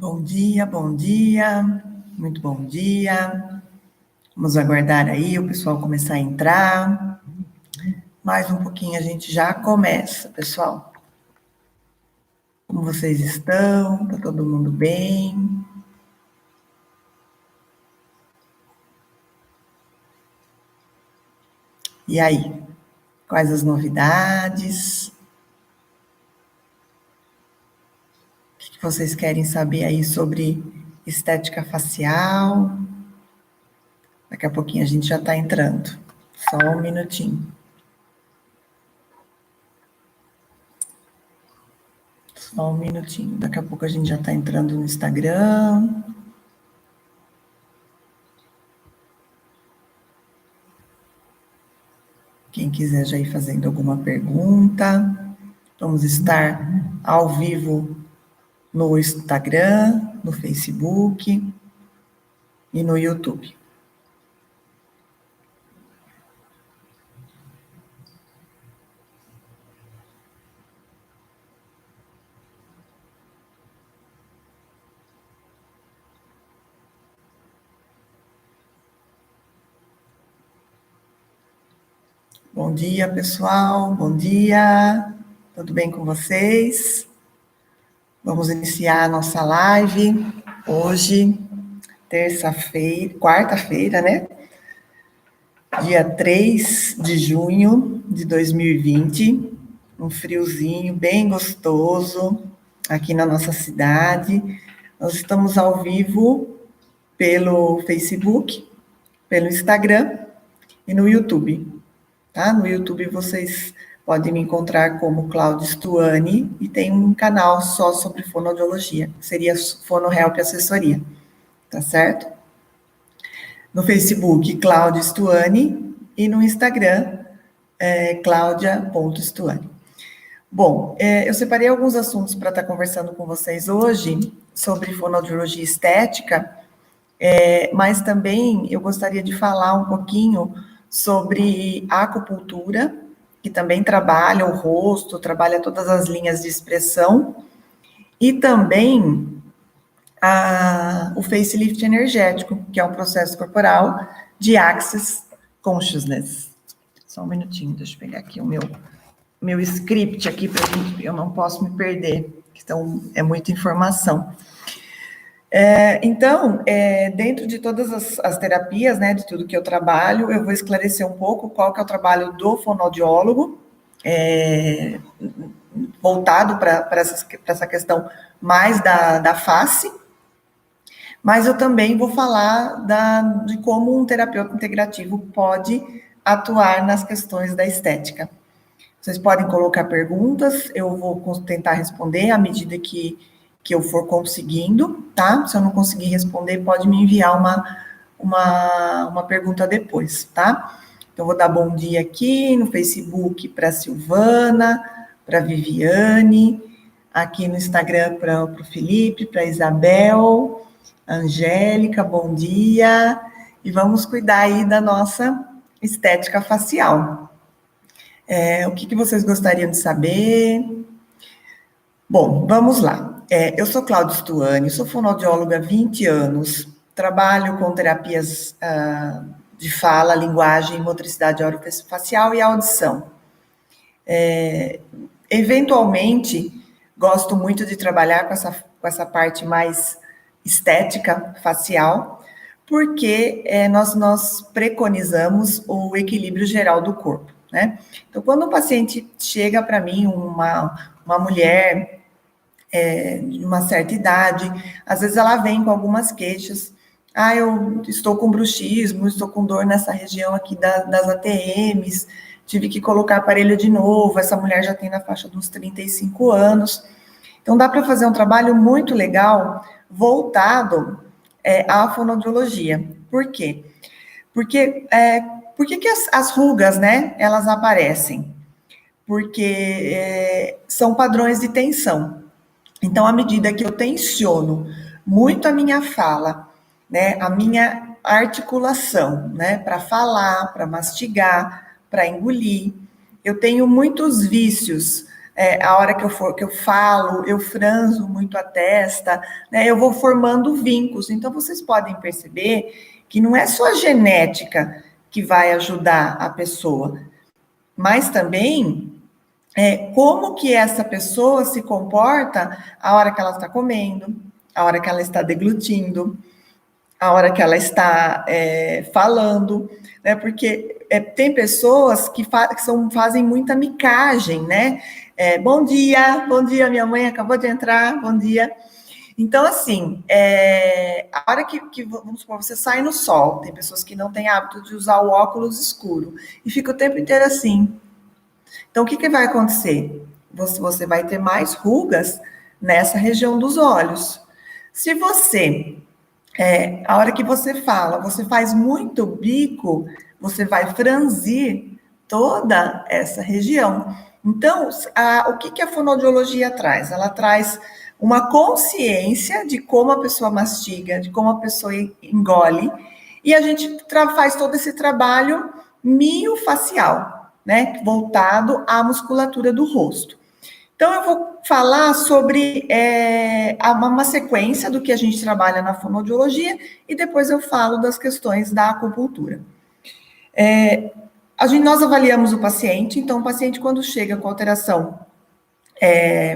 Bom dia, muito bom dia. Vamos aguardar aí o pessoal começar a entrar. Mais um pouquinho a gente já começa, pessoal. Como vocês estão? Tá todo mundo bem? E aí? Quais as novidades? O que vocês querem saber aí sobre estética facial? Daqui a pouquinho a gente já está entrando. Só um minutinho. Só um minutinho. Daqui a pouco a gente já está entrando no Instagram. Quem quiser já ir fazendo alguma pergunta. Vamos estar ao vivo no Instagram, no Facebook e no YouTube. Bom dia, pessoal. Bom dia. Tudo bem com vocês? Vamos iniciar a nossa live hoje, terça-feira, quarta-feira, né? Dia 3 de junho de 2020. Um friozinho bem gostoso aqui na nossa cidade. Nós estamos ao vivo pelo Facebook, pelo Instagram e no YouTube, tá? No YouTube vocês podem me encontrar como Cláudia Stuani e tem um canal só sobre fonoaudiologia, que seria Fonohelp Assessoria, tá certo? No Facebook, Cláudia Stuani e no Instagram, Cláudia.stuani. Bom, eu separei alguns assuntos para estar conversando com vocês hoje sobre fonoaudiologia estética, mas também eu gostaria de falar um pouquinho sobre a acupuntura, que também trabalha o rosto, trabalha todas as linhas de expressão, e também o facelift energético, que é um processo corporal de Access Consciousness. Só um minutinho, deixa eu pegar aqui o meu script aqui, para eu não posso me perder, então é muita informação. Então, dentro de todas as terapias, né, de tudo que eu trabalho, eu vou esclarecer um pouco qual que é o trabalho do fonoaudiólogo, voltado para essa questão mais da face, mas eu também vou falar de como um terapeuta integrativo pode atuar nas questões da estética. Vocês podem colocar perguntas, eu vou tentar responder à medida que eu for conseguindo, tá? Se eu não conseguir responder, pode me enviar uma pergunta depois, tá? Então, vou dar bom dia aqui no Facebook para a Silvana, para a Viviane, aqui no Instagram para o Felipe, para a Isabel, Angélica, bom dia. E vamos cuidar aí da nossa estética facial. O que vocês gostariam de saber? Bom, vamos lá. Eu sou Cláudia Stuani, sou fonoaudióloga há 20 anos, trabalho com terapias de fala, linguagem, motricidade orofacial e audição. Eventualmente, gosto muito de trabalhar com essa parte mais estética facial, porque nós preconizamos o equilíbrio geral do corpo, né? Então, quando um paciente chega para mim, uma mulher de uma certa idade, às vezes ela vem com algumas queixas. Eu estou com bruxismo, estou com dor nessa região aqui das ATMs, tive que colocar aparelho de novo, essa mulher já tem na faixa dos 35 anos. Então, dá para fazer um trabalho muito legal voltado à fonoaudiologia. Por quê? Porque por que as rugas, né, elas aparecem? Porque são padrões de tensão. Então, à medida que eu tensiono muito a minha fala, né, a minha articulação, né, para falar, para mastigar, para engolir, eu tenho muitos vícios a hora que eu falo, eu franzo muito a testa, né? Eu vou formando vincos. Então, vocês podem perceber que não é só a genética que vai ajudar a pessoa, mas também como que essa pessoa se comporta a hora que ela está comendo, a hora que ela está deglutindo, a hora que ela está falando, né? Porque tem pessoas que fazem muita micagem, né? Bom dia, minha mãe acabou de entrar, bom dia. Então, assim, a hora que, vamos supor, você sai no sol, tem pessoas que não têm hábito de usar o óculos escuro, e fica o tempo inteiro assim. Então, o que vai acontecer? Você vai ter mais rugas nessa região dos olhos. Se você, a hora que você fala, você faz muito bico, você vai franzir toda essa região. Então, o que a fonoaudiologia traz? Ela traz uma consciência de como a pessoa mastiga, de como a pessoa engole, e a gente faz todo esse trabalho miofacial, né, voltado à musculatura do rosto. Então, eu vou falar sobre uma sequência do que a gente trabalha na fonoaudiologia e depois eu falo das questões da acupuntura. Nós avaliamos o paciente, então o paciente quando chega com alteração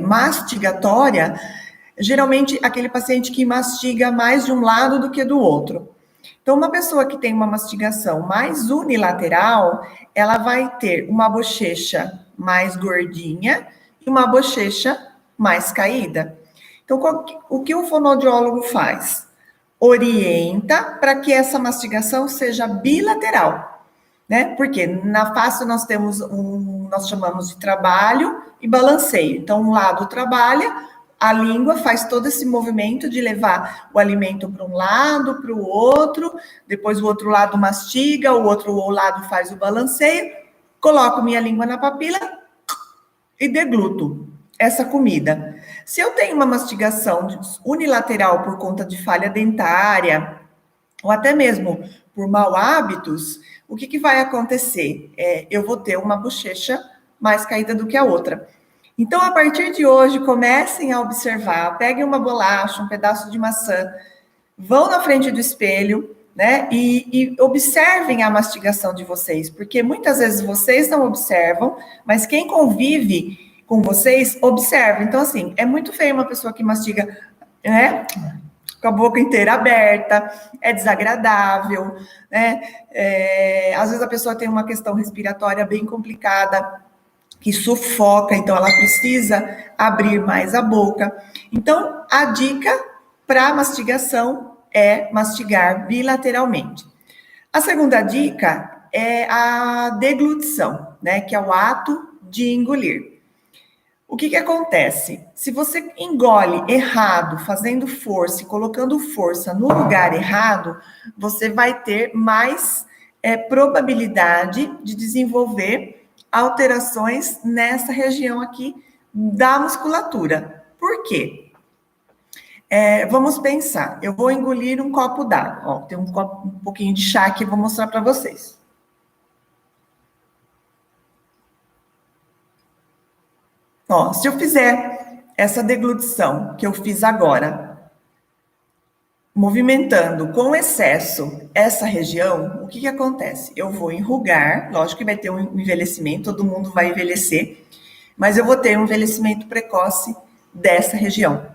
mastigatória, geralmente aquele paciente que mastiga mais de um lado do que do outro. Então, uma pessoa que tem uma mastigação mais unilateral, ela vai ter uma bochecha mais gordinha e uma bochecha mais caída. Então, o que o fonoaudiólogo faz? Orienta para que essa mastigação seja bilateral, né? Porque na face nós temos nós chamamos de trabalho e balanceio. Então, um lado trabalha, a língua faz todo esse movimento de levar o alimento para um lado, para o outro, depois o outro lado mastiga, o outro lado faz o balanceio, coloco minha língua na papila e degluto essa comida. Se eu tenho uma mastigação unilateral por conta de falha dentária, ou até mesmo por mau hábitos, o que vai acontecer? Eu vou ter uma bochecha mais caída do que a outra. Então, a partir de hoje, comecem a observar, peguem uma bolacha, um pedaço de maçã, vão na frente do espelho, né, e observem a mastigação de vocês, porque muitas vezes vocês não observam, mas quem convive com vocês, observa. Então, assim, é muito feio uma pessoa que mastiga, né, com a boca inteira aberta, é desagradável, né, às vezes a pessoa tem uma questão respiratória bem complicada, que sufoca, então ela precisa abrir mais a boca. Então, a dica para mastigação é mastigar bilateralmente. A segunda dica é a deglutição, né, que é o ato de engolir. O que acontece? Se você engole errado, fazendo força e colocando força no lugar errado, você vai ter mais probabilidade de desenvolver alterações nessa região aqui da musculatura. Por quê? Vamos pensar, eu vou engolir um copo d'água. Tem um pouquinho de chá aqui, vou mostrar para vocês. Se eu fizer essa deglutição que eu fiz agora, movimentando com excesso essa região, o que acontece? Eu vou enrugar, lógico que vai ter um envelhecimento, todo mundo vai envelhecer, mas eu vou ter um envelhecimento precoce dessa região.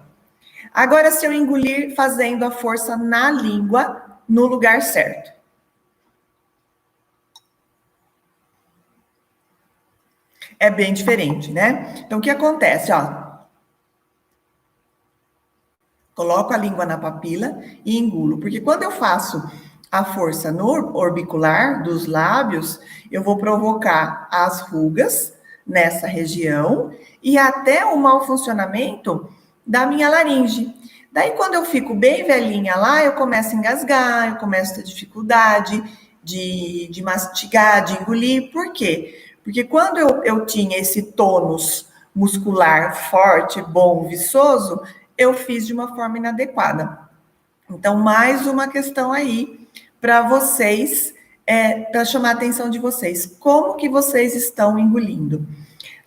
Agora, se eu engolir fazendo a força na língua, no lugar certo. É bem diferente, né? Então, o que acontece? Coloco a língua na papila e engulo. Porque quando eu faço a força no orbicular dos lábios, eu vou provocar as rugas nessa região e até o mau funcionamento da minha laringe. Daí, quando eu fico bem velhinha lá, eu começo a engasgar, eu começo a ter dificuldade de mastigar, de engolir. Por quê? Porque quando eu tinha esse tônus muscular forte, bom, viçoso, eu fiz de uma forma inadequada. Então, mais uma questão aí para vocês, para chamar a atenção de vocês. Como que vocês estão engolindo?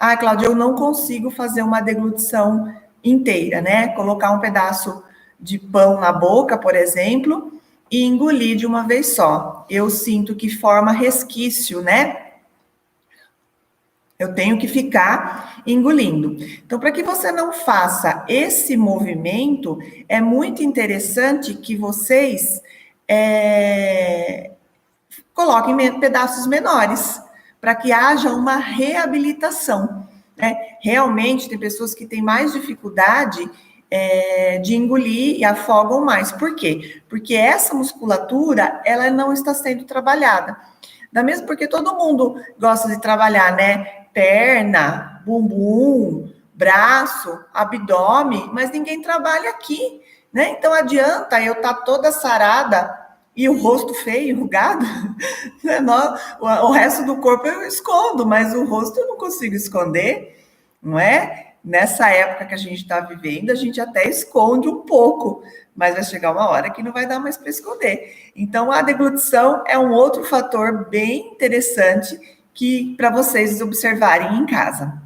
Ah, Cláudia, eu não consigo fazer uma deglutição inteira, né? Colocar um pedaço de pão na boca, por exemplo, e engolir de uma vez só. Eu sinto que forma resquício, né? Eu tenho que ficar engolindo. Então, para que você não faça esse movimento, é muito interessante que vocês coloquem pedaços menores, para que haja uma reabilitação. Né? Realmente, tem pessoas que têm mais dificuldade de engolir e afogam mais. Por quê? Porque essa musculatura, ela não está sendo trabalhada. Da mesma porque todo mundo gosta de trabalhar, né? Perna, bumbum, braço, abdômen, mas ninguém trabalha aqui, né? Então adianta eu estar toda sarada e o rosto feio, enrugado, né? O resto do corpo eu escondo, mas o rosto eu não consigo esconder, não é? Nessa época que a gente está vivendo, a gente até esconde um pouco, mas vai chegar uma hora que não vai dar mais para esconder. Então, a deglutição é um outro fator bem interessante que para vocês observarem em casa.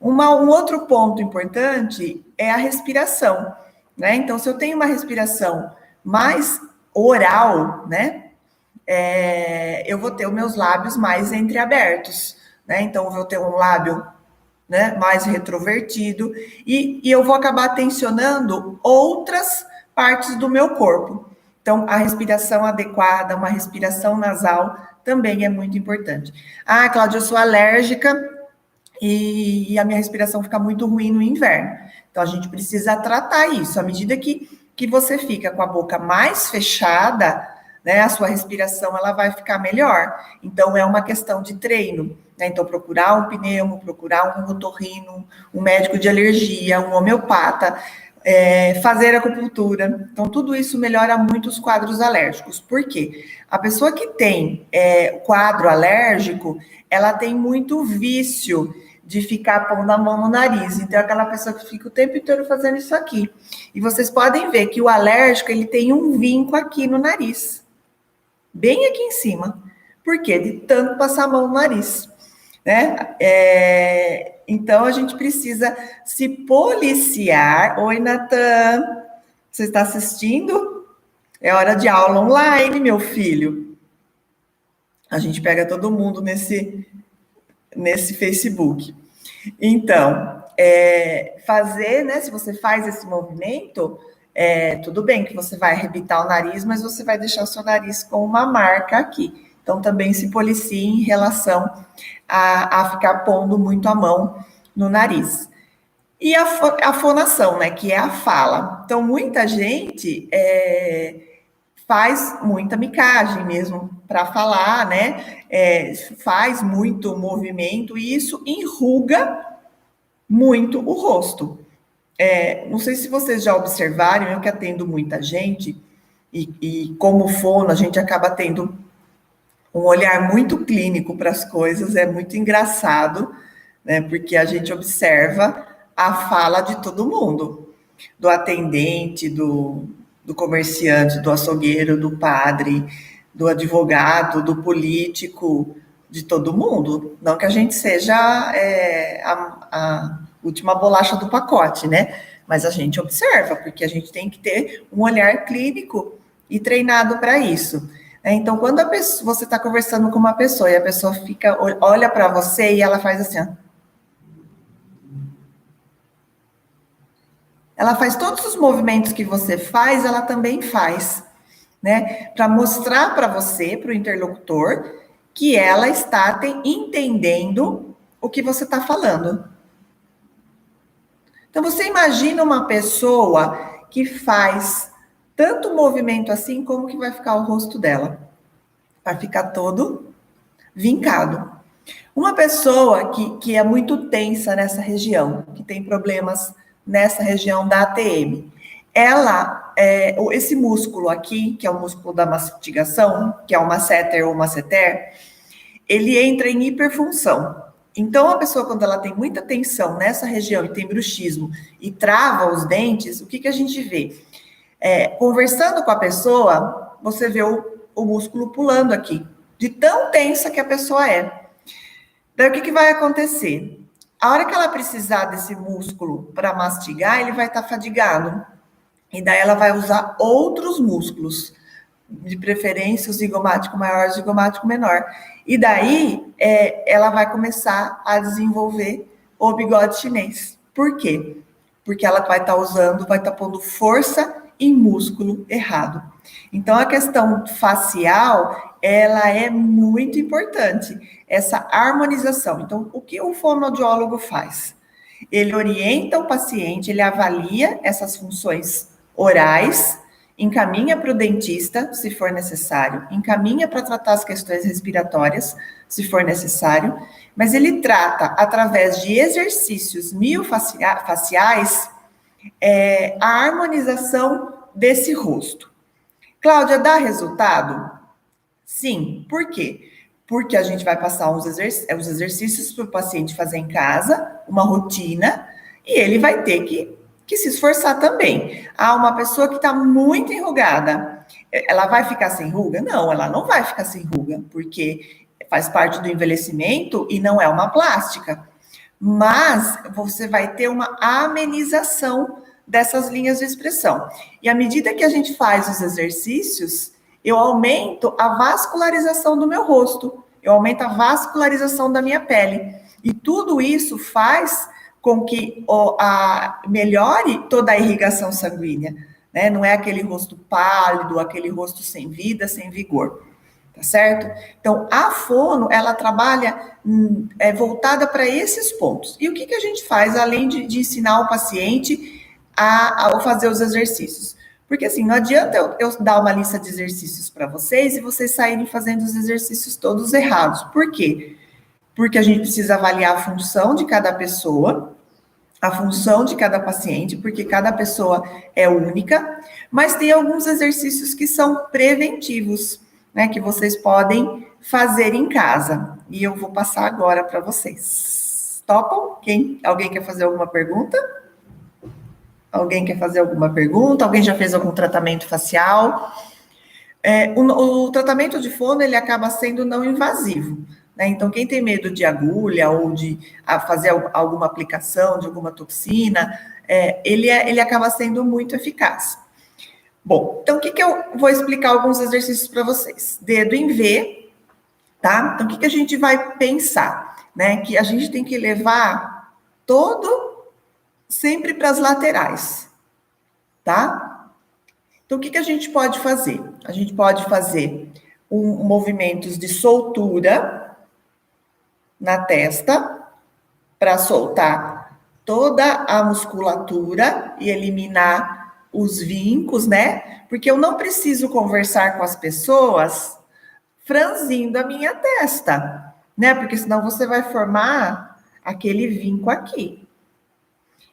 Um outro ponto importante é a respiração, né? Então, se eu tenho uma respiração mais oral, né? Eu vou ter os meus lábios mais entreabertos, né? Então, eu vou ter um lábio, né, mais retrovertido, e eu vou acabar tensionando outras partes do meu corpo. Então, a respiração adequada, uma respiração nasal, também é muito importante. Ah, Cláudia, eu sou alérgica e a minha respiração fica muito ruim no inverno. Então, a gente precisa tratar isso. À medida que você fica com a boca mais fechada, né, a sua respiração ela vai ficar melhor. Então, é uma questão de treino. Né? Então, procurar um pneumo, procurar um otorrino, um médico de alergia, um homeopata, fazer acupuntura. Então, tudo isso melhora muito os quadros alérgicos. Por quê? A pessoa que tem quadro alérgico, ela tem muito vício de ficar pondo a mão no nariz. Então, é aquela pessoa que fica o tempo inteiro fazendo isso aqui. E vocês podem ver que o alérgico, ele tem um vinco aqui no nariz. Bem aqui em cima. Por quê? De tanto passar a mão no nariz. Né? Então, a gente precisa se policiar. Oi, Natan. Você está assistindo? É hora de aula online, meu filho. A gente pega todo mundo nesse Facebook. Então, fazer, né? Se você faz esse movimento, tudo bem que você vai arrebitar o nariz, mas você vai deixar o seu nariz com uma marca aqui. Então, também se policie em relação a ficar pondo muito a mão no nariz. E a fonação, né? Que é a fala. Então, muita gente faz muita micagem mesmo para falar, né? Faz muito movimento e isso enruga muito o rosto. Não sei se vocês já observaram, eu que atendo muita gente, e como fono, a gente acaba tendo um olhar muito clínico para as coisas, é muito engraçado, né? Porque a gente observa a fala de todo mundo, do atendente, do comerciante, do açougueiro, do padre, do advogado, do político, de todo mundo. Não que a gente seja a última bolacha do pacote, né? Mas a gente observa, porque a gente tem que ter um olhar clínico e treinado para isso. Então, quando você está conversando com uma pessoa e a pessoa olha para você e ela faz assim, ó. Ela faz todos os movimentos que você faz, ela também faz, né? Para mostrar para você, para o interlocutor, que ela está entendendo o que você está falando. Então, você imagina uma pessoa que faz tanto movimento assim, como que vai ficar o rosto dela? Vai ficar todo vincado. Uma pessoa que é muito tensa nessa região, que tem problemas nessa região da ATM, esse músculo aqui, que é o músculo da mastigação, que é o masseter ou masseter, ele entra em hiperfunção. Então, a pessoa, quando ela tem muita tensão nessa região e tem bruxismo e trava os dentes, o que a gente vê? Conversando com a pessoa, você vê o músculo pulando aqui, de tão tensa que a pessoa é. Daí, o que vai acontecer? A hora que ela precisar desse músculo para mastigar, ele vai estar fadigado. E daí ela vai usar outros músculos, de preferência o zigomático maior, o zigomático menor. E daí ela vai começar a desenvolver o bigode chinês. Por quê? Porque ela vai estar usando, vai estar pondo força em músculo errado. Então, a questão facial, ela é muito importante, essa harmonização. Então, o que o fonoaudiólogo faz? Ele orienta o paciente, ele avalia essas funções orais, encaminha para o dentista, se for necessário, encaminha para tratar as questões respiratórias, se for necessário, mas ele trata, através de exercícios miofaciais, a harmonização desse rosto. Cláudia, dá resultado? Sim. Por quê? Porque a gente vai passar os exercícios para o paciente fazer em casa, uma rotina, e ele vai ter que se esforçar também. Ah, uma pessoa que está muito enrugada, ela vai ficar sem ruga? Não, ela não vai ficar sem ruga, porque faz parte do envelhecimento e não é uma plástica. Mas você vai ter uma amenização dessas linhas de expressão. E à medida que a gente faz os exercícios, eu aumento a vascularização do meu rosto, eu aumento a vascularização da minha pele. E tudo isso faz com que melhore toda a irrigação sanguínea, né? Não é aquele rosto pálido, aquele rosto sem vida, sem vigor, tá certo? Então, a fono, ela trabalha voltada para esses pontos. E o que a gente faz, além de ensinar o paciente a fazer os exercícios? Porque assim, não adianta eu dar uma lista de exercícios para vocês e vocês saírem fazendo os exercícios todos errados. Por quê? Porque a gente precisa avaliar a função de cada pessoa, a função de cada paciente, porque cada pessoa é única, mas tem alguns exercícios que são preventivos, né, que vocês podem fazer em casa. E eu vou passar agora para vocês. Topam? Alguém quer fazer alguma pergunta? Alguém quer fazer alguma pergunta? Alguém já fez algum tratamento facial? O tratamento de fono, ele acaba sendo não invasivo, né? Então, quem tem medo de agulha ou de fazer alguma aplicação de alguma toxina, ele acaba sendo muito eficaz. Bom, então, o que eu vou explicar alguns exercícios para vocês? Dedo em V, tá? Então, o que a gente vai pensar? Né? Que a gente tem que levar sempre para as laterais, tá? Então, o que a gente pode fazer? A gente pode fazer movimentos de soltura na testa, para soltar toda a musculatura e eliminar os vincos, né? Porque eu não preciso conversar com as pessoas franzindo a minha testa, né? Porque senão você vai formar aquele vinco aqui.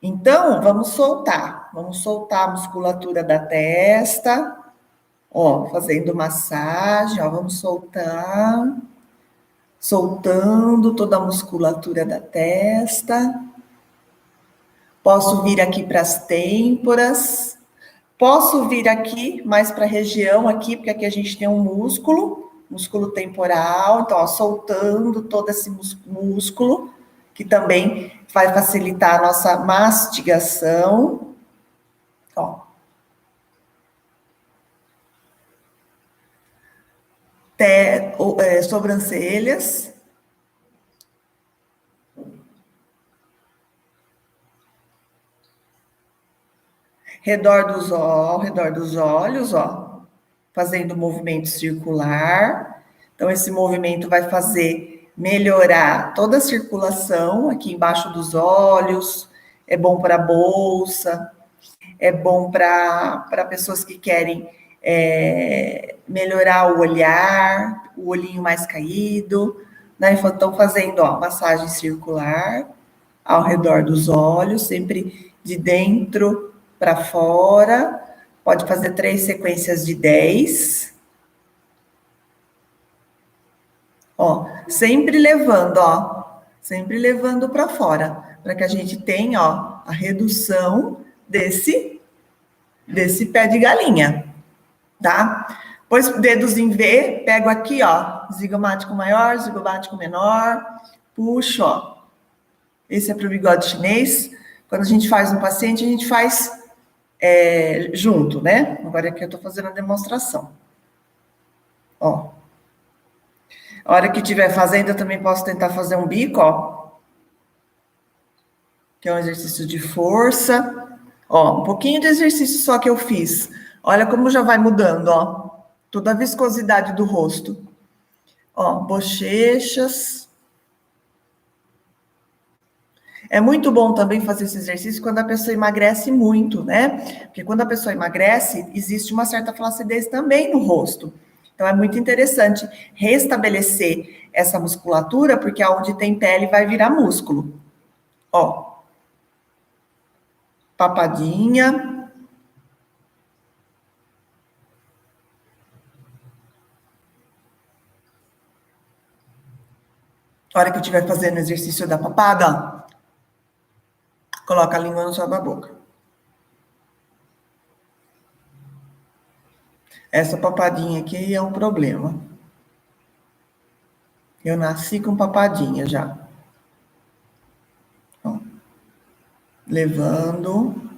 Então, vamos soltar a musculatura da testa, ó, fazendo massagem, ó, vamos soltando toda a musculatura da testa. Posso vir aqui para as têmporas, posso vir aqui mais para a região aqui, porque aqui a gente tem um músculo temporal, então, ó, soltando todo esse músculo, que também vai facilitar a nossa mastigação. Ó. Sobrancelhas. Redor dos olhos, ó. Fazendo movimento circular. Então, esse movimento vai melhorar toda a circulação aqui embaixo dos olhos, é bom para a bolsa, é bom para pessoas que querem melhorar o olhar, o olhinho mais caído, né? Então, fazendo, ó, massagem circular ao redor dos olhos, sempre de dentro para fora, pode fazer 3 sequências de 10. Ó, sempre levando para fora, para que a gente tenha, ó, a redução desse pé de galinha, tá? Pois dedos em V, pego aqui, ó, zigomático maior, zigomático menor, puxo, ó, Esse é para o bigode chinês. Quando a gente faz um paciente, a gente faz junto, né? Agora aqui eu estou fazendo a demonstração. Ó. A hora que estiver fazendo, eu também posso tentar fazer um bico, ó. Que é um exercício de força. Ó, um pouquinho de exercício só que eu fiz. Olha como já vai mudando, ó. Toda a viscosidade do rosto. Ó, bochechas. É muito bom também fazer esse exercício quando a pessoa emagrece muito, né? Porque quando a pessoa emagrece, existe uma certa flacidez também no rosto. Então, é muito interessante restabelecer essa musculatura, porque aonde tem pele vai virar músculo. Ó. Papadinha. A hora que eu estiver fazendo o exercício da papada, ó, coloca a língua na sua boca. Essa papadinha aqui é um problema. Eu nasci com papadinha já. Ó. Levando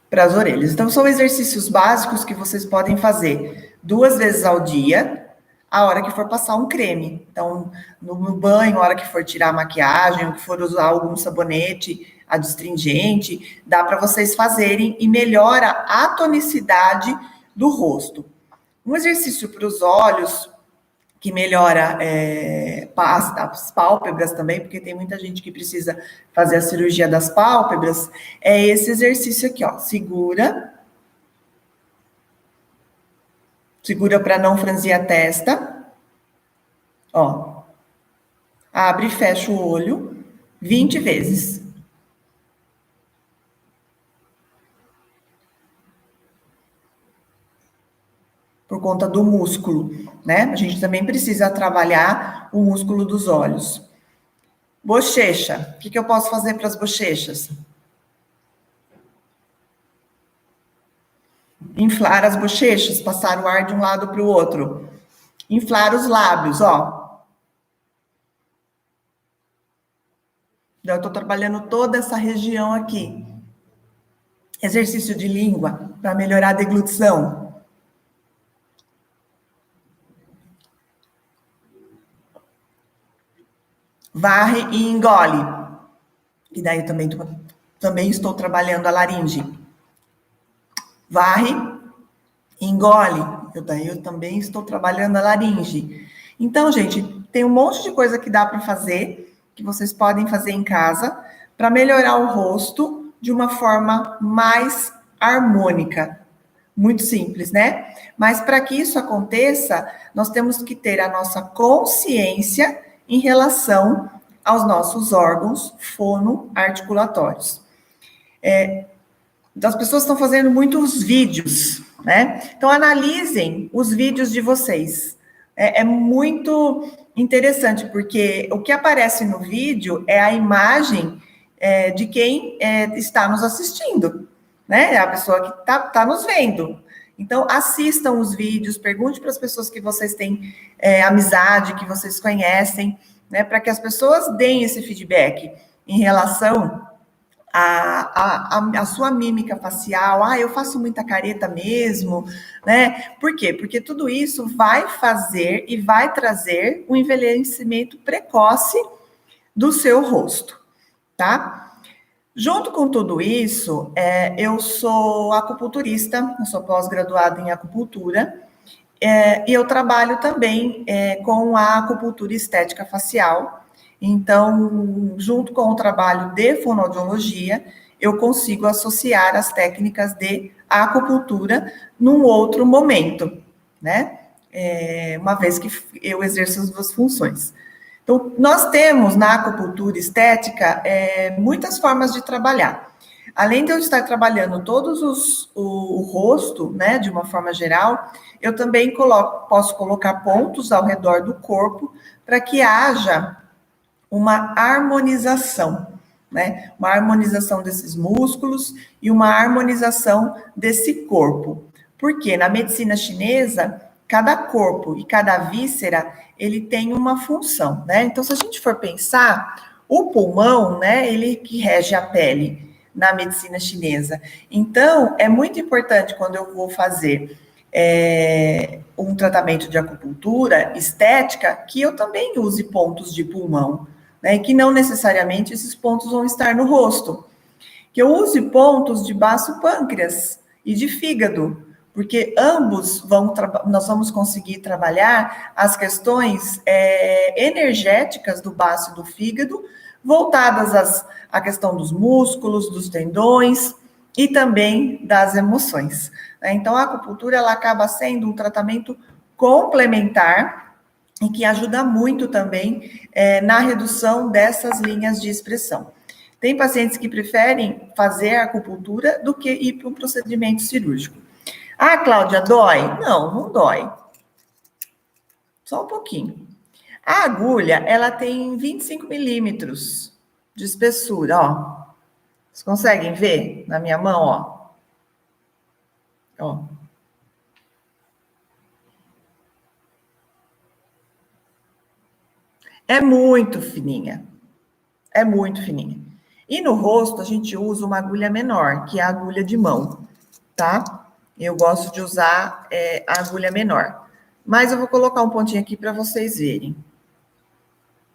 para as orelhas. Então, são exercícios básicos que vocês podem fazer 2 vezes ao dia, a hora que for passar um creme. Então, no banho, a hora que for tirar a maquiagem, ou que for usar algum sabonete adstringente, dá para vocês fazerem e melhora a tonicidade do rosto. Um exercício para os olhos, que melhora as pálpebras também, porque tem muita gente que precisa fazer a cirurgia das pálpebras, é esse exercício aqui, ó. Segura para não franzir a testa, ó. Abre e fecha o olho 20 vezes. Por conta do músculo, né? A gente também precisa trabalhar o músculo dos olhos. Bochecha. O que eu posso fazer para as bochechas? Inflar as bochechas, passar o ar de um lado para o outro. Inflar os lábios, ó. Eu estou trabalhando toda essa região aqui. Exercício de língua para melhorar a deglutição. Varre e engole. E daí eu também estou trabalhando a laringe. Varre, engole. Daí eu também estou trabalhando a laringe. Então, gente, tem um monte de coisa que dá para fazer, que vocês podem fazer em casa, para melhorar o rosto de uma forma mais harmônica. Muito simples, né? Mas para que isso aconteça, nós temos que ter a nossa consciência em relação aos nossos órgãos fonoarticulatórios. As pessoas estão fazendo muitos vídeos, né? Então, analisem os vídeos de vocês. É muito interessante, porque o que aparece no vídeo é a imagem de quem está nos assistindo, né? É a pessoa que tá nos vendo. Então, assistam os vídeos, pergunte para as pessoas que vocês têm amizade, que vocês conhecem, né? Para que as pessoas deem esse feedback em relação a sua mímica facial. Eu faço muita careta mesmo, né? Por quê? Porque tudo isso vai fazer e vai trazer um envelhecimento precoce do seu rosto, tá? Junto com tudo isso, eu sou acupunturista, eu sou pós-graduada em acupuntura, e eu trabalho também com a acupuntura estética facial. Então, junto com o trabalho de fonoaudiologia, eu consigo associar as técnicas de acupuntura num outro momento, né? Uma vez que eu exerço as duas funções. Então, nós temos na acupuntura estética muitas formas de trabalhar. Além de eu estar trabalhando o rosto, né, de uma forma geral, eu também posso colocar pontos ao redor do corpo para que haja uma harmonização, né? Uma harmonização desses músculos e uma harmonização desse corpo. Porque na medicina chinesa, cada corpo e cada víscera, ele tem uma função, né? Então, se a gente for pensar, O pulmão, né, ele que rege a pele na medicina chinesa. Então, é muito importante quando eu vou fazer um tratamento de acupuntura estética, que eu também use pontos de pulmão, né, que não necessariamente esses pontos vão estar no rosto, que eu use pontos de baço pâncreas e de fígado, porque ambos nós vamos conseguir trabalhar as questões energéticas do baço e do fígado, voltadas à questão dos músculos, dos tendões e também das emoções. Então, a acupuntura ela acaba sendo um tratamento complementar e que ajuda muito também na redução dessas linhas de expressão. Tem pacientes que preferem fazer a acupuntura do que ir para um procedimento cirúrgico. Ah, Cláudia, dói? Não, não dói. Só um pouquinho. A agulha, ela tem 25 milímetros de espessura, ó. Vocês conseguem ver na minha mão, ó? Ó. É muito fininha. É muito fininha. E no rosto, a gente usa uma agulha menor, que é a agulha de mão, tá? Eu gosto de usar a agulha menor. Mas eu vou colocar um pontinho aqui para vocês verem.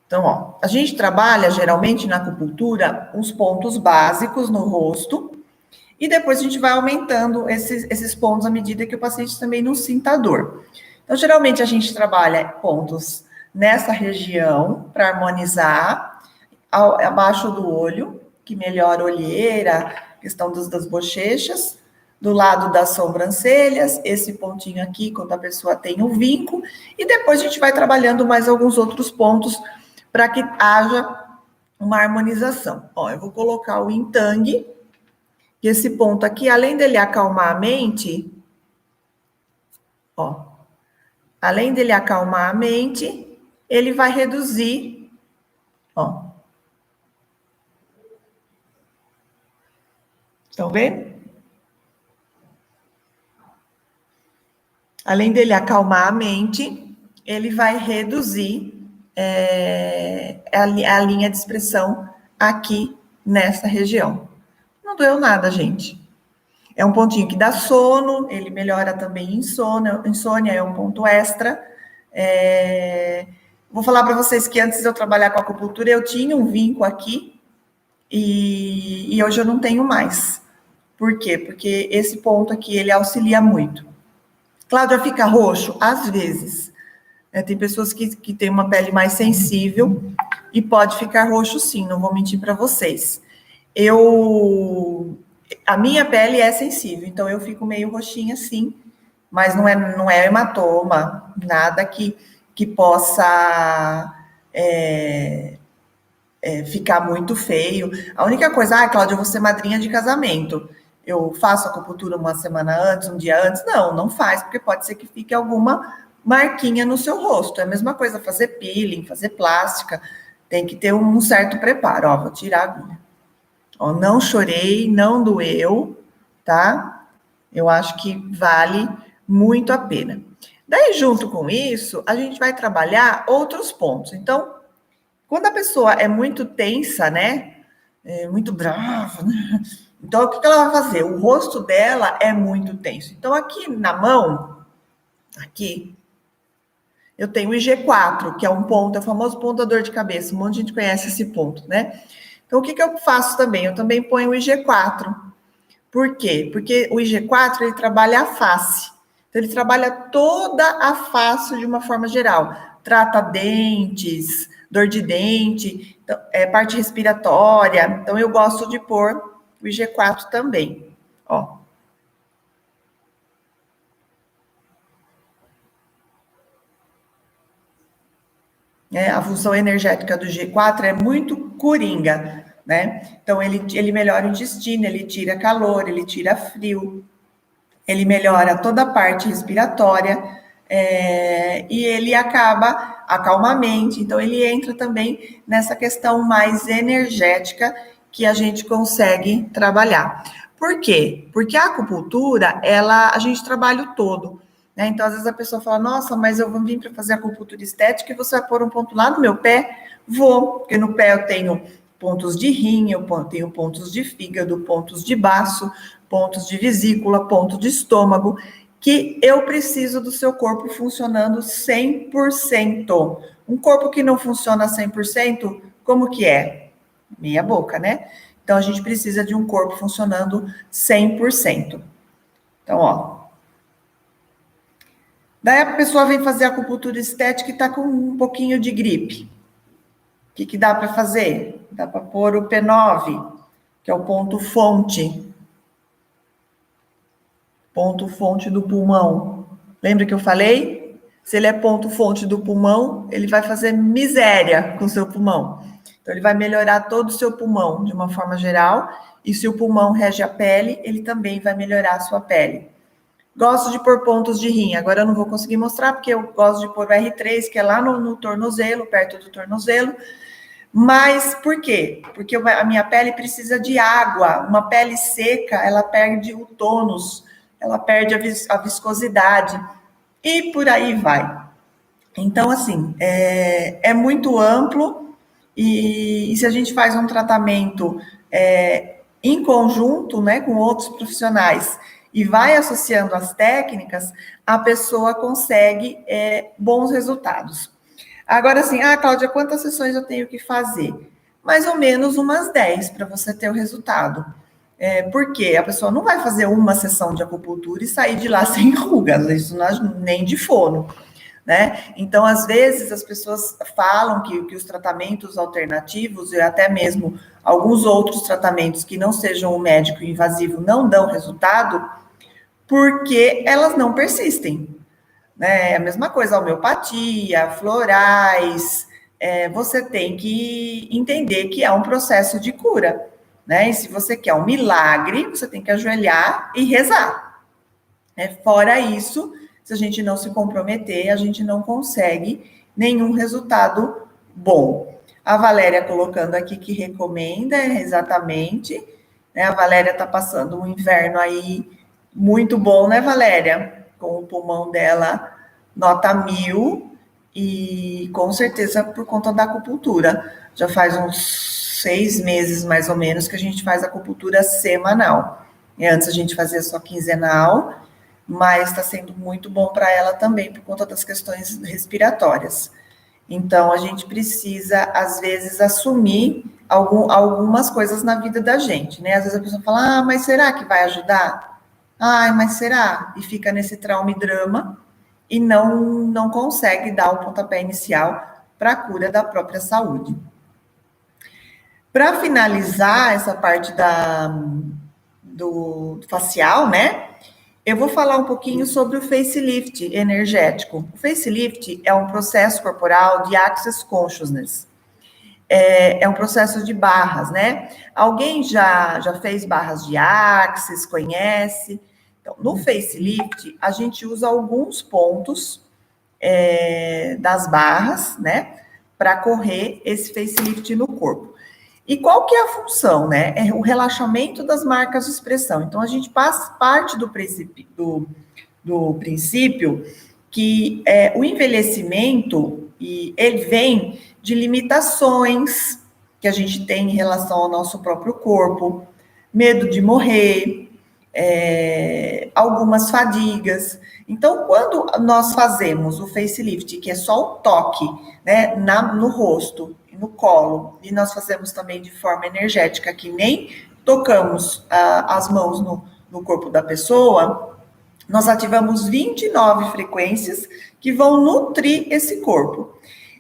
Então, ó, a gente trabalha geralmente na acupuntura uns pontos básicos no rosto e depois a gente vai aumentando esses pontos à medida que o paciente também não sinta dor. Então, geralmente a gente trabalha pontos nessa região para harmonizar, abaixo do olho, que melhora a olheira, questão das bochechas, do lado das sobrancelhas, esse pontinho aqui, quando a pessoa tem o vinco, e depois a gente vai trabalhando mais alguns outros pontos para que haja uma harmonização. Ó, eu vou colocar o yin tang, que esse ponto aqui, além dele acalmar a mente, ó, além dele acalmar a mente, ele vai reduzir, ó. Estão vendo? Além dele acalmar a mente, ele vai reduzir a linha de expressão aqui nessa região. Não doeu nada, gente. É um pontinho que dá sono, ele melhora também insônia é um ponto extra. Vou falar para vocês que antes de eu trabalhar com acupuntura, eu tinha um vinco aqui e hoje eu não tenho mais. Por quê? Porque esse ponto aqui, ele auxilia muito. Cláudia, fica roxo? Às vezes. Tem pessoas que têm uma pele mais sensível e pode ficar roxo sim, não vou mentir para vocês. A minha pele é sensível, então eu fico meio roxinha sim, mas não é hematoma, nada que possa ficar muito feio. A única coisa, Cláudia, eu vou ser madrinha de casamento. Eu faço acupuntura uma semana antes, um dia antes? Não faz, porque pode ser que fique alguma marquinha no seu rosto. É a mesma coisa fazer peeling, fazer plástica. Tem que ter um certo preparo. Ó, vou tirar a agulha. Ó, não chorei, não doeu, tá? Eu acho que vale muito a pena. Daí, junto com isso, a gente vai trabalhar outros pontos. Então, quando a pessoa é muito tensa, né? Muito brava, né? Então, o que ela vai fazer? O rosto dela é muito tenso. Então, aqui na mão, aqui, eu tenho o IG4, que é um ponto, é o famoso ponto da dor de cabeça. Um monte de gente conhece esse ponto, né? Então, o que eu faço também? Eu também ponho o IG4. Por quê? Porque o IG4, ele trabalha a face. Então, ele trabalha toda a face de uma forma geral. Trata dentes, dor de dente, então, parte respiratória. Então, eu gosto de pôr o IG4 também, ó. A função energética do G4 é muito coringa, né? Então, ele melhora o intestino, ele tira calor, ele tira frio, ele melhora toda a parte respiratória, e ele acalma a mente. Então, ele entra também nessa questão mais energética que a gente consegue trabalhar. Por quê? Porque a acupuntura, a gente trabalha o todo, né? Então, às vezes a pessoa fala, nossa, mas eu vou vir para fazer acupuntura estética e você vai pôr um ponto lá no meu pé? Vou, porque no pé eu tenho pontos de rim, eu tenho pontos de fígado, pontos de baço, pontos de vesícula, ponto de estômago, que eu preciso do seu corpo funcionando 100%. Um corpo que não funciona 100%, como que é? Meia boca, né? Então, a gente precisa de um corpo funcionando 100%. Então, ó. Daí a pessoa vem fazer acupuntura estética e tá com um pouquinho de gripe. O que dá para fazer? Dá para pôr o P9, que é o ponto fonte. Ponto fonte do pulmão. Lembra que eu falei? Se ele é ponto fonte do pulmão, ele vai fazer miséria com o seu pulmão. Então, ele vai melhorar todo o seu pulmão, de uma forma geral. E se o pulmão rege a pele, ele também vai melhorar a sua pele. Gosto de pôr pontos de rim. Agora eu não vou conseguir mostrar, porque eu gosto de pôr o R3, que é lá no tornozelo, perto do tornozelo. Mas por quê? Porque a minha pele precisa de água. Uma pele seca, ela perde o tônus, ela perde a viscosidade. E por aí vai. Então, assim, é muito amplo. E se a gente faz um tratamento em conjunto, né, com outros profissionais, e vai associando as técnicas, a pessoa consegue bons resultados. Agora, assim, Cláudia, quantas sessões eu tenho que fazer? Mais ou menos umas 10 para você ter o resultado. Porque a pessoa não vai fazer uma sessão de acupuntura e sair de lá sem rugas, isso nem de fono, né? Então, às vezes, as pessoas falam que os tratamentos alternativos e até mesmo alguns outros tratamentos que não sejam o médico invasivo não dão resultado porque elas não persistem, né? É a mesma coisa, a homeopatia, florais, você tem que entender que é um processo de cura, né? E se você quer um milagre, você tem que ajoelhar e rezar. Fora isso, se a gente não se comprometer, a gente não consegue nenhum resultado bom. A Valéria colocando aqui que recomenda, exatamente, né? A Valéria está passando um inverno aí muito bom, né, Valéria? Com o pulmão dela nota 1000 e com certeza por conta da acupuntura. Já faz uns 6 meses, mais ou menos, que a gente faz acupuntura semanal. E antes a gente fazia só quinzenal, mas está sendo muito bom para ela também, por conta das questões respiratórias. Então, a gente precisa, às vezes, assumir algumas coisas na vida da gente, né? Às vezes a pessoa fala, mas será que vai ajudar? Mas será? E fica nesse trauma e drama e não consegue dar o pontapé inicial para a cura da própria saúde. Para finalizar essa parte do facial, né? Eu vou falar um pouquinho sobre o facelift energético. O facelift é um processo corporal de Access Consciousness. É um processo de barras, né? Alguém já fez barras de Access, conhece? Então, no facelift, a gente usa alguns pontos das barras, né? Para correr esse facelift no corpo. E qual que é a função, né? É o relaxamento das marcas de expressão. Então, a gente parte do princípio que o envelhecimento, ele vem de limitações que a gente tem em relação ao nosso próprio corpo, medo de morrer, algumas fadigas. Então, quando nós fazemos o facelift, que é só o toque, né, no rosto, no colo, e nós fazemos também de forma energética, que nem tocamos as mãos no corpo da pessoa, nós ativamos 29 frequências que vão nutrir esse corpo.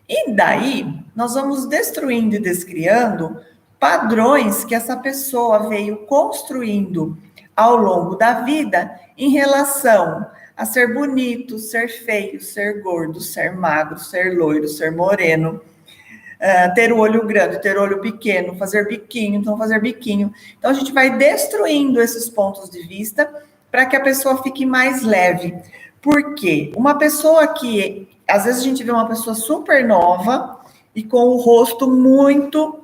E daí, nós vamos destruindo e descriando padrões que essa pessoa veio construindo ao longo da vida em relação a ser bonito, ser feio, ser gordo, ser magro, ser loiro, ser moreno, ter o olho grande, ter o olho pequeno, fazer biquinho, então fazer biquinho. Então, a gente vai destruindo esses pontos de vista para que a pessoa fique mais leve. Por quê? Uma pessoa que, às vezes a gente vê uma pessoa super nova e com o rosto muito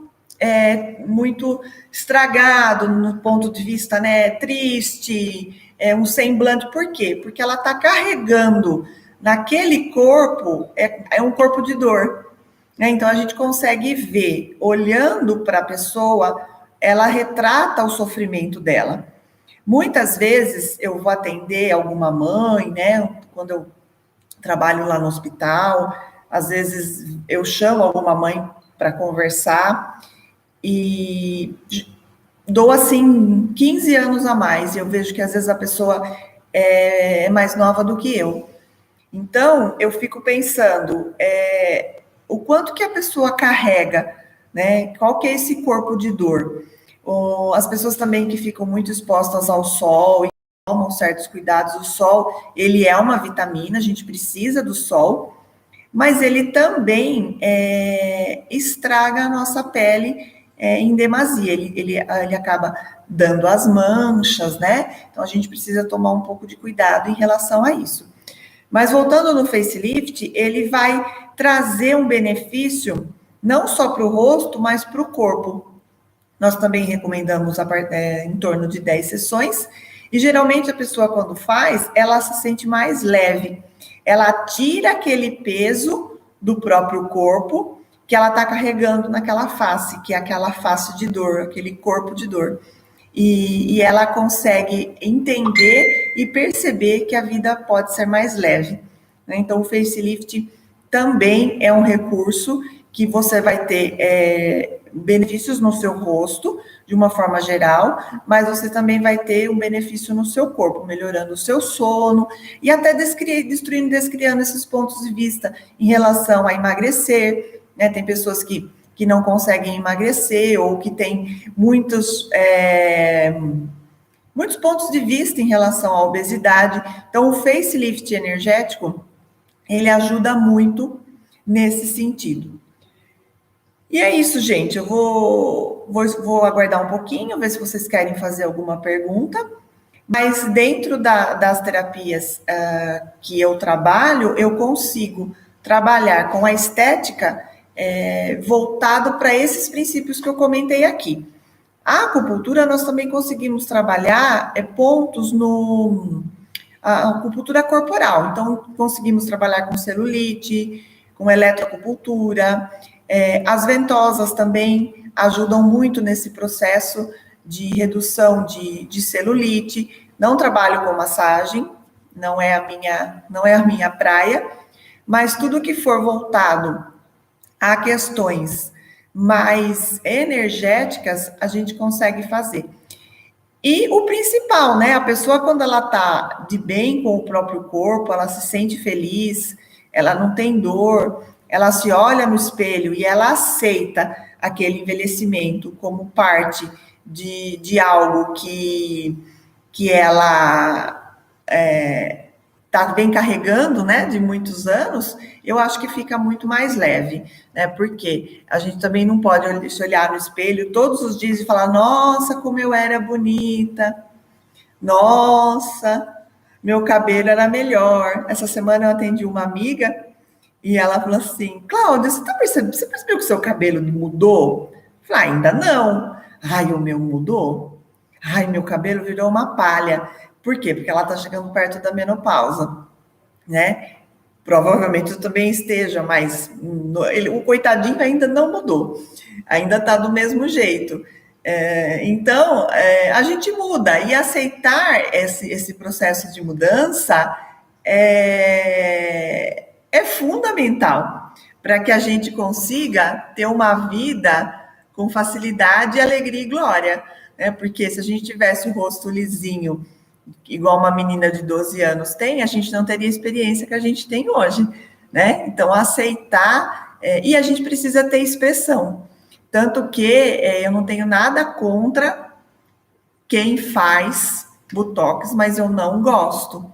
estragado no ponto de vista, né, triste, um semblante. Por quê? Porque ela está carregando naquele corpo, é um corpo de dor. né? Então, a gente consegue ver, olhando para a pessoa, ela retrata o sofrimento dela. Muitas vezes eu vou atender alguma mãe, né? Quando eu trabalho lá no hospital, às vezes eu chamo alguma mãe para conversar e dou assim 15 anos a mais. E eu vejo que às vezes a pessoa é mais nova do que eu. Então, eu fico pensando o quanto que a pessoa carrega, né? Qual que é esse corpo de dor? As pessoas também que ficam muito expostas ao sol e tomam certos cuidados. O sol, ele é uma vitamina, a gente precisa do sol, mas ele também estraga a nossa pele em demasia. Ele acaba dando as manchas, né? Então, a gente precisa tomar um pouco de cuidado em relação a isso. Mas voltando no facelift, ele vai trazer um benefício não só para o rosto, mas para o corpo. Nós também recomendamos em torno de 10 sessões, e geralmente a pessoa, quando faz, ela se sente mais leve. Ela tira aquele peso do próprio corpo que ela está carregando naquela face, que é aquela face de dor, aquele corpo de dor. E ela consegue entender e perceber que a vida pode ser mais leve, né? Então, o facelift também é um recurso que você vai ter benefícios no seu rosto, de uma forma geral, mas você também vai ter um benefício no seu corpo, melhorando o seu sono e até destruindo, descriando esses pontos de vista em relação a emagrecer, né? Tem pessoas que não conseguem emagrecer ou que têm muitos pontos de vista em relação à obesidade. Então, o facelift energético, ele ajuda muito nesse sentido. E é isso, gente. Eu vou aguardar um pouquinho, ver se vocês querem fazer alguma pergunta. Mas dentro das terapias que eu trabalho, eu consigo trabalhar com a estética voltado para esses princípios que eu comentei aqui. A acupuntura, nós também conseguimos trabalhar pontos a acupuntura corporal. Então, conseguimos trabalhar com celulite, com eletroacupuntura. As ventosas também ajudam muito nesse processo de redução de celulite. Não trabalho com massagem, não é a minha praia, mas tudo que for voltado a questões mais energéticas, a gente consegue fazer. E o principal, né? A pessoa, quando ela tá de bem com o próprio corpo, ela se sente feliz, ela não tem dor, ela se olha no espelho e ela aceita aquele envelhecimento como parte de algo que ela tá bem carregando, né, de muitos anos, eu acho que fica muito mais leve, né, porque a gente também não pode se olhar no espelho todos os dias e falar, nossa, como eu era bonita, nossa, meu cabelo era melhor. Essa semana eu atendi uma amiga e ela falou assim, Cláudia, você percebeu que o seu cabelo mudou? Eu falei, ainda não. Ai, o meu mudou? Ai, meu cabelo virou uma palha. Por quê? Porque ela está chegando perto da menopausa, né? Provavelmente eu também esteja, mas o coitadinho ainda não mudou, ainda está do mesmo jeito. Então, a gente muda, e aceitar esse processo de mudança é fundamental para que a gente consiga ter uma vida com facilidade, alegria e glória, né? Porque se a gente tivesse o rosto lisinho, igual uma menina de 12 anos tem, a gente não teria a experiência que a gente tem hoje, né? Então, aceitar, e a gente precisa ter expressão. Tanto que eu não tenho nada contra quem faz botox, mas eu não gosto.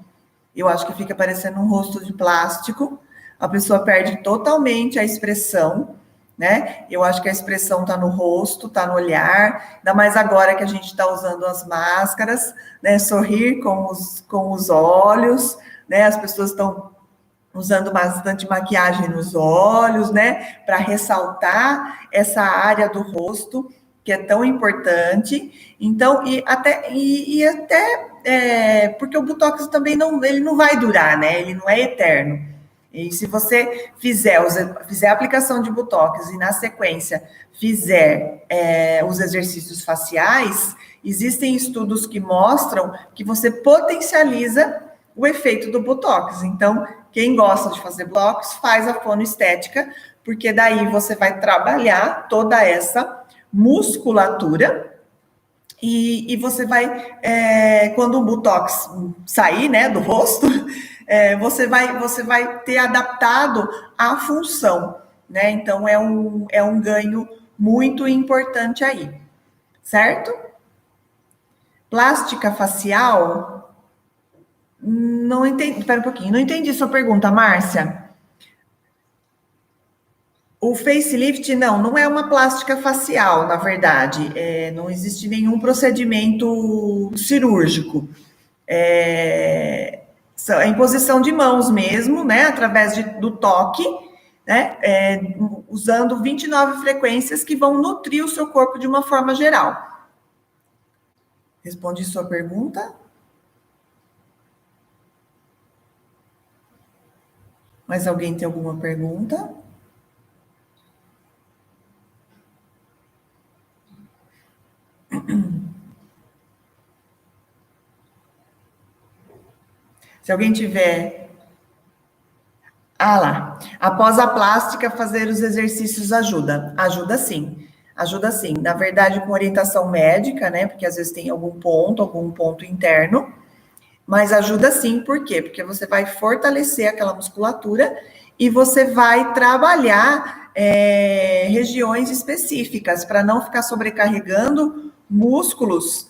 Eu acho que fica parecendo um rosto de plástico, a pessoa perde totalmente a expressão, né? Eu acho que a expressão está no rosto, está no olhar, ainda mais agora que a gente está usando as máscaras, né? Sorrir com os olhos, né? As pessoas estão usando bastante maquiagem nos olhos, né? Para ressaltar essa área do rosto que é tão importante. Então, até porque o Botox também ele não vai durar, né? Ele não é eterno. E se você fizer a aplicação de Botox e, na sequência, fizer os exercícios faciais, existem estudos que mostram que você potencializa o efeito do Botox. Então, quem gosta de fazer Botox, faz a fonoestética, porque daí você vai trabalhar toda essa musculatura e você vai, quando o Botox sair, né, do rosto, você vai ter adaptado a função, né? Então, é um ganho muito importante aí, certo? Plástica facial, não entendi, espera um pouquinho, não entendi sua pergunta, Márcia. O facelift, não é uma plástica facial, na verdade. Não existe nenhum procedimento cirúrgico. É imposição de mãos mesmo, né? Através do toque, né? Usando 29 frequências que vão nutrir o seu corpo de uma forma geral. Respondi sua pergunta? Mais alguém tem alguma pergunta? Se alguém tiver... Ah lá. Após a plástica, fazer os exercícios ajuda? Ajuda sim. Ajuda sim. Na verdade, com orientação médica, né? Porque às vezes tem algum ponto interno. Mas ajuda sim, por quê? Porque você vai fortalecer aquela musculatura e você vai trabalhar regiões específicas para não ficar sobrecarregando músculos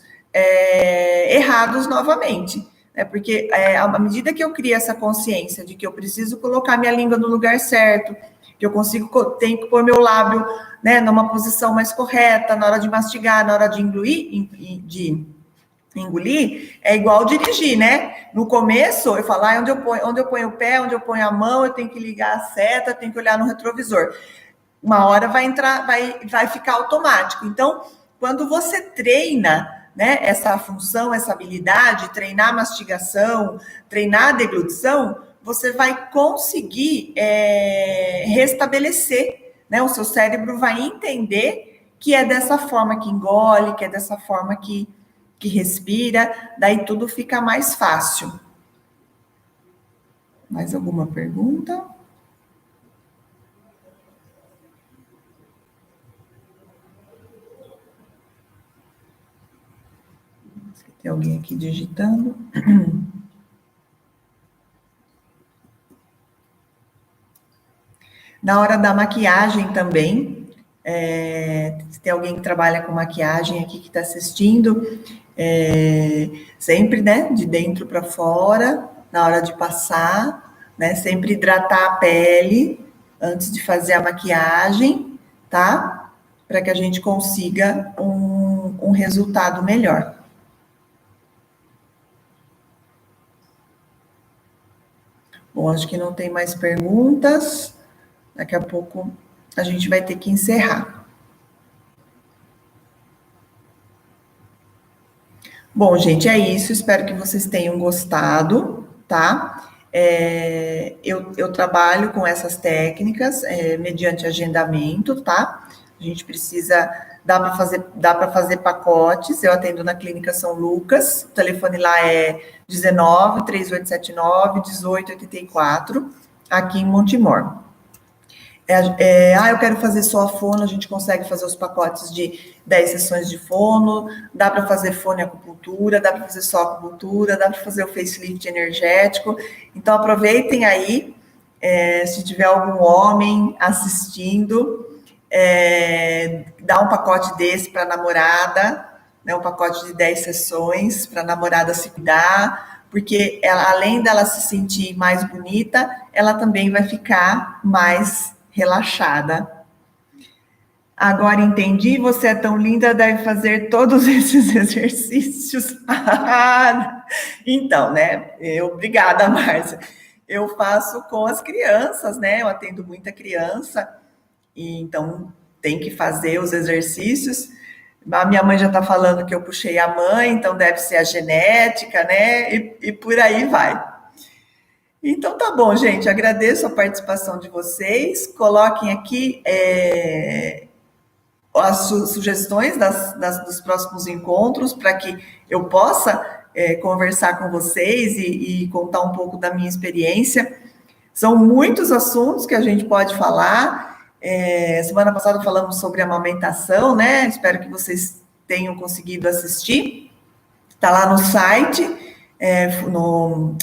errados novamente. Porque à medida que eu crio essa consciência de que eu preciso colocar minha língua no lugar certo, que eu tenho que pôr meu lábio, né, numa posição mais correta, na hora de mastigar, na hora de engolir, é igual dirigir, né? No começo, eu falo, onde eu ponho o pé, onde eu ponho a mão, eu tenho que ligar a seta, eu tenho que olhar no retrovisor. Uma hora vai ficar automático. Então, quando você treina, né, essa função, essa habilidade, treinar a mastigação, treinar a deglutição, você vai conseguir restabelecer, né? O seu cérebro vai entender que é dessa forma que engole, que é dessa forma que respira, daí tudo fica mais fácil. Mais alguma pergunta? Tem alguém aqui digitando? Na hora da maquiagem também, se tem alguém que trabalha com maquiagem aqui que está assistindo, sempre, né, de dentro para fora, na hora de passar, né, sempre hidratar a pele antes de fazer a maquiagem, tá? Para que a gente consiga um resultado melhor. Bom, acho que não tem mais perguntas. Daqui a pouco a gente vai ter que encerrar. Bom, gente, é isso. Espero que vocês tenham gostado, tá? Eu trabalho com essas técnicas mediante agendamento, tá? A gente precisa... Dá para fazer pacotes. Eu atendo na Clínica São Lucas. O telefone lá é 19-3889-1884, aqui em Montemor. Eu quero fazer só a fono, a gente consegue fazer os pacotes de 10 sessões de fono, dá para fazer fono e acupuntura, dá para fazer só acupuntura, dá para fazer o facelift energético. Então, aproveitem aí, se tiver algum homem assistindo, dá um pacote desse para a namorada, né, um pacote de 10 sessões para a namorada se cuidar, porque ela, além dela se sentir mais bonita, ela também vai ficar mais relaxada. Agora entendi, você é tão linda, deve fazer todos esses exercícios. Então, né? Obrigada, Márcia. Eu faço com as crianças, né? Eu atendo muita criança, e então tem que fazer os exercícios. A minha mãe já está falando que eu puxei a mãe, então deve ser a genética, né? E por aí vai. Então tá bom, gente. Agradeço a participação de vocês. Coloquem aqui as sugestões dos próximos encontros para que eu possa conversar com vocês e contar um pouco da minha experiência. São muitos assuntos que a gente pode falar. Semana passada falamos sobre amamentação, né? Espero que vocês tenham conseguido assistir. Está lá no site, no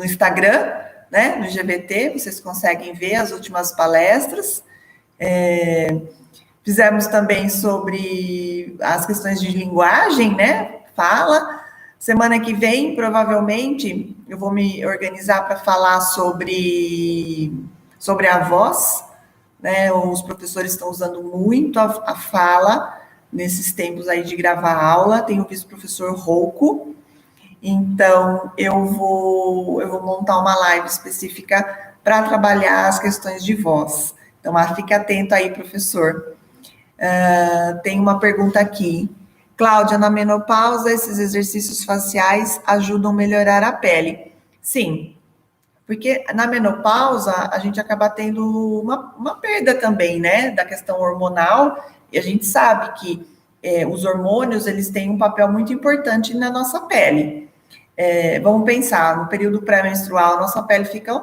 Instagram, né? No IGBT, vocês conseguem ver as últimas palestras. Fizemos também sobre as questões de linguagem, né? Fala. Semana que vem, provavelmente, eu vou me organizar para falar sobre a voz, né? Os professores estão usando muito a fala nesses tempos aí de gravar aula. Tem o vice-professor rouco, então eu vou montar uma live específica para trabalhar as questões de voz. Então, fique atento aí, professor. Tem uma pergunta aqui. Cláudia, na menopausa, esses exercícios faciais ajudam a melhorar a pele? Sim, porque na menopausa a gente acaba tendo uma perda também, né, da questão hormonal, e a gente sabe que os hormônios, eles têm um papel muito importante na nossa pele. Vamos pensar, no período pré-menstrual, a nossa pele fica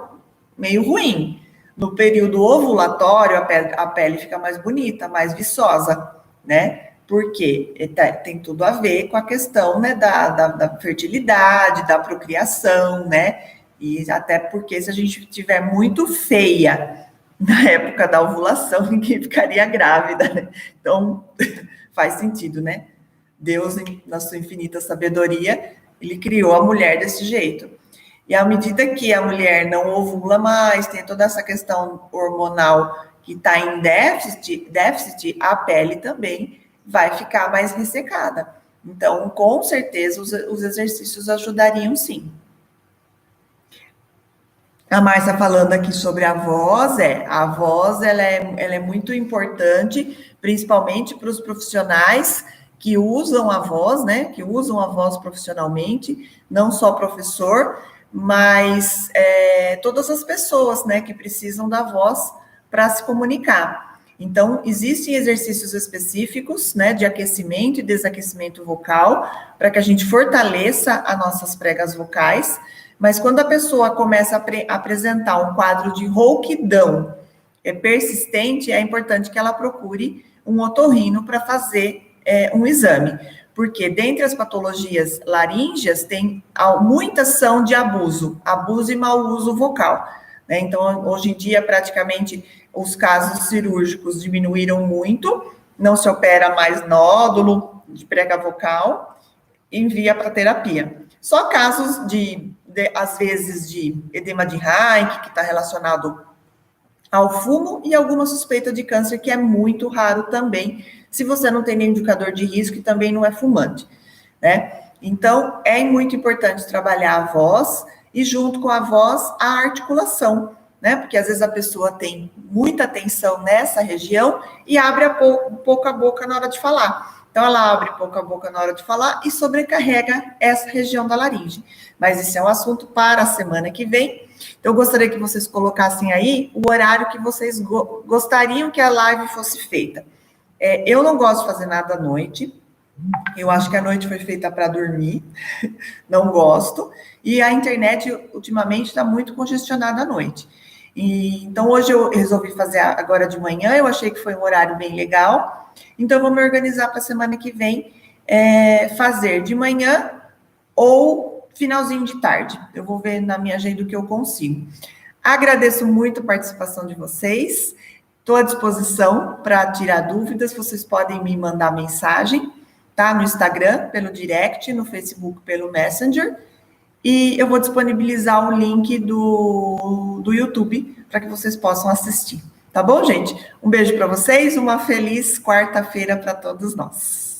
meio ruim. No período ovulatório, a pele fica mais bonita, mais viçosa, né? Porque tem tudo a ver com a questão, né, da fertilidade, da procriação, né? E até porque se a gente tiver muito feia na época da ovulação, ninguém ficaria grávida, né? Então, faz sentido, né? Deus, na sua infinita sabedoria, ele criou a mulher desse jeito. E à medida que a mulher não ovula mais, tem toda essa questão hormonal que está em déficit, a pele também vai ficar mais ressecada. Então, com certeza, os exercícios ajudariam sim. A Márcia falando aqui sobre a voz, ela é muito importante, principalmente para os profissionais que usam a voz, né, que usam a voz profissionalmente, não só professor, mas todas as pessoas, né, que precisam da voz para se comunicar. Então, existem exercícios específicos, né, de aquecimento e desaquecimento vocal, para que a gente fortaleça as nossas pregas vocais, mas quando a pessoa começa a apresentar um quadro de rouquidão persistente, é importante que ela procure um otorrino para fazer um exame, porque dentre as patologias laríngeas, muitas são de abuso e mau uso vocal, né? Então, hoje em dia, praticamente, os casos cirúrgicos diminuíram muito, não se opera mais nódulo de prega vocal, envia para terapia. Só casos às vezes, de edema de Heinck, que está relacionado ao fumo, e alguma suspeita de câncer, que é muito raro também, se você não tem nenhum indicador de risco e também não é fumante, né? Então, é muito importante trabalhar a voz e, junto com a voz, a articulação, né? Porque às vezes a pessoa tem muita tensão nessa região e abre pouco a boca na hora de falar. Então, ela abre pouco a boca na hora de falar e sobrecarrega essa região da laringe. Mas esse é um assunto para a semana que vem. Então, eu gostaria que vocês colocassem aí o horário que vocês gostariam que a live fosse feita. Eu não gosto de fazer nada à noite. Eu acho que a noite foi feita para dormir. Não gosto. E a internet, ultimamente, está muito congestionada à noite. Então, hoje eu resolvi fazer agora de manhã. Eu achei que foi um horário bem legal. Então, eu vou me organizar para a semana que vem fazer de manhã ou finalzinho de tarde. Eu vou ver na minha agenda o que eu consigo. Agradeço muito a participação de vocês. Estou à disposição para tirar dúvidas. Vocês podem me mandar mensagem, tá? No Instagram, pelo direct, no Facebook, pelo Messenger. E eu vou disponibilizar o link do YouTube para que vocês possam assistir. Tá bom, gente? Um beijo para vocês, uma feliz quarta-feira para todos nós.